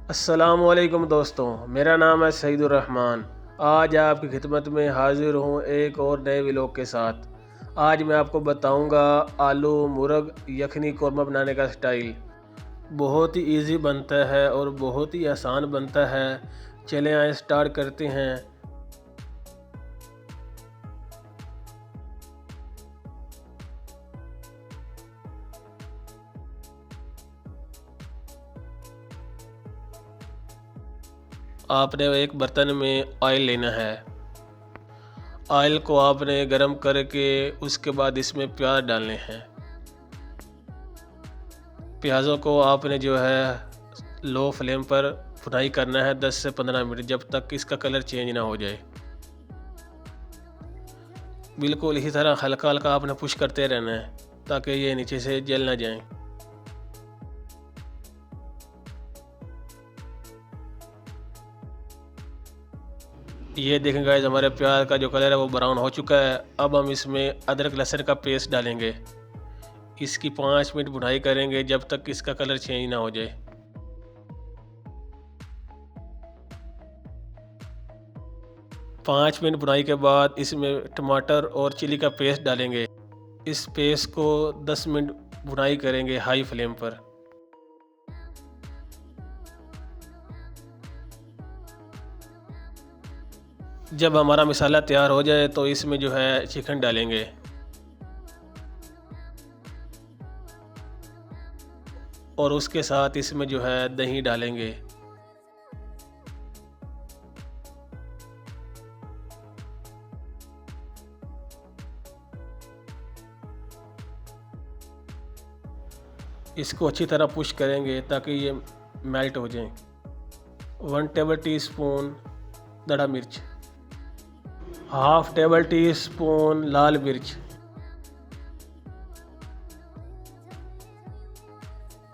अस्सलामुअलैकुम दोस्तों, मेरा नाम है सईदुर रहमान। आज आपकी खिदमत में हाज़िर हूँ एक और नए व्लॉग के साथ। आज मैं आपको बताऊँगा आलू मुर्ग यखनी कौरमा बनाने का स्टाइल। बहुत ही इजी बनता है और बहुत ही आसान बनता है। चलें आए स्टार्ट करते हैं। आपने एक बर्तन में ऑयल लेना है। ऑयल को आपने गरम करके उसके बाद इसमें प्याज डालने हैं। प्याज़ों को आपने जो है लो फ्लेम पर फ्राई करना है 10 से 15 मिनट, जब तक इसका कलर चेंज ना हो जाए। बिल्कुल इसी तरह हल्का हल्का आपने पुश करते रहना है ताकि ये नीचे से जल ना जाए। ये देखें गाइस, हमारे प्याज का जो कलर है वो ब्राउन हो चुका है। अब हम इसमें अदरक लहसुन का पेस्ट डालेंगे। इसकी 5 मिनट भुनाई करेंगे जब तक इसका कलर चेंज ना हो जाए। 5 मिनट भुनाई के बाद इसमें टमाटर और चिली का पेस्ट डालेंगे। इस पेस्ट को 10 मिनट भुनाई करेंगे हाई फ्लेम पर। जब हमारा मसाला तैयार हो जाए तो इसमें जो है चिकन डालेंगे और उसके साथ इसमें जो है दही डालेंगे। इसको अच्छी तरह पुश करेंगे ताकि ये मेल्ट हो जाए। 1 टेबल टी स्पून दड़ा मिर्च, हाफ टेबल टी स्पून लाल मिर्च,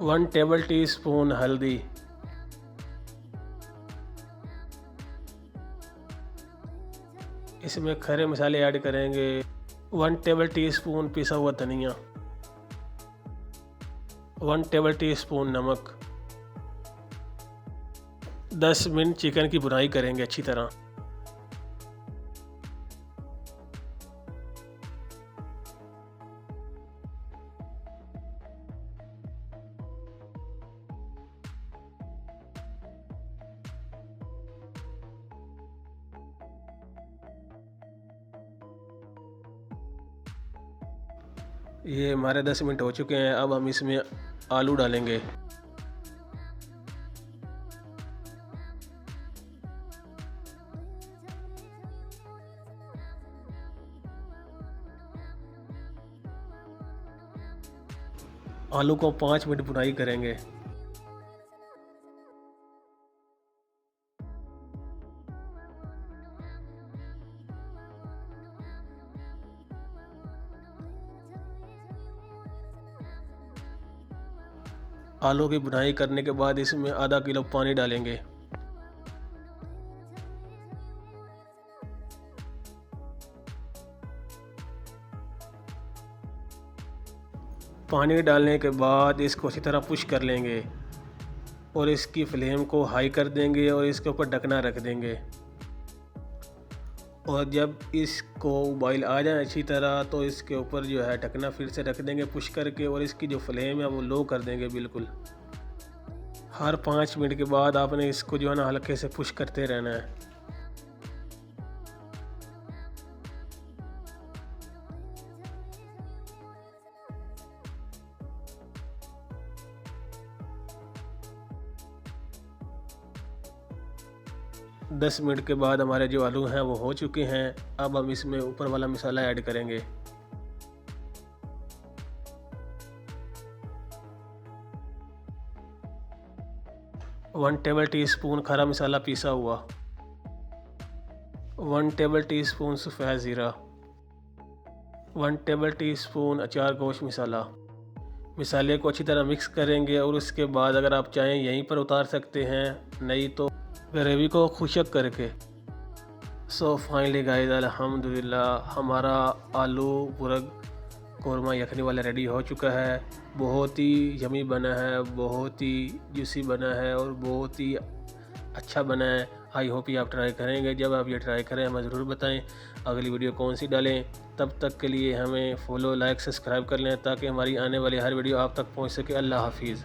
1 टेबल टी स्पून हल्दी, इसमें खड़े मसाले ऐड करेंगे। 1 टेबल टी स्पून पिसा हुआ धनिया, 1 टेबल टी स्पून नमक। 10 मिनट चिकन की भुनाई करेंगे अच्छी तरह। ये हमारे 10 मिनट हो चुके हैं। अब हम इसमें आलू डालेंगे। आलू को 5 मिनट भुनाई करेंगे। आलू की भुनाई करने के बाद इसमें आधा किलो पानी डालेंगे। पानी डालने के बाद इसको अच्छी तरह पुश कर लेंगे और इसकी फ्लेम को हाई कर देंगे और इसके ऊपर ढकना रख देंगे। और जब इसको उबाइल आ जाए अच्छी तरह तो इसके ऊपर जो है ढकना फिर से रख देंगे पुश करके, और इसकी जो फ्लेम है वो लो कर देंगे बिल्कुल। हर 5 मिनट के बाद आपने इसको जो है ना हल्के से पुश करते रहना है। दस मिनट के बाद हमारे जो आलू हैं वो हो चुके हैं। अब हम इसमें ऊपर वाला मसाला ऐड करेंगे। वन टेबल टी स्पून खरा मसाला पीसा हुआ, 1 टेबल टी स्पून सफ़ेद ज़ीरा, 1 टेबल टी स्पून अचार गोश्त मसाला। मसाले को अच्छी तरह मिक्स करेंगे और उसके बाद अगर आप चाहें यहीं पर उतार सकते हैं, नहीं तो ग्रेवी को खुशक करके। सो फाइनली गाइस, अल्हम्दुलिल्लाह हमारा आलू मुर्ग कौरमा यखनी वाला रेडी हो चुका है। बहुत ही यमी बना है, बहुत ही जूसी बना है और बहुत ही अच्छा बना है। आई होप ये आप ट्राई करेंगे। जब आप ये ट्राई करें हमें ज़रूर बताएं अगली वीडियो कौन सी डालें। तब तक के लिए हमें फॉलो, लाइक, सब्सक्राइब कर लें ताकि हमारी आने वाली हर वीडियो आप तक पहुंच सके। अल्लाह हाफिज़।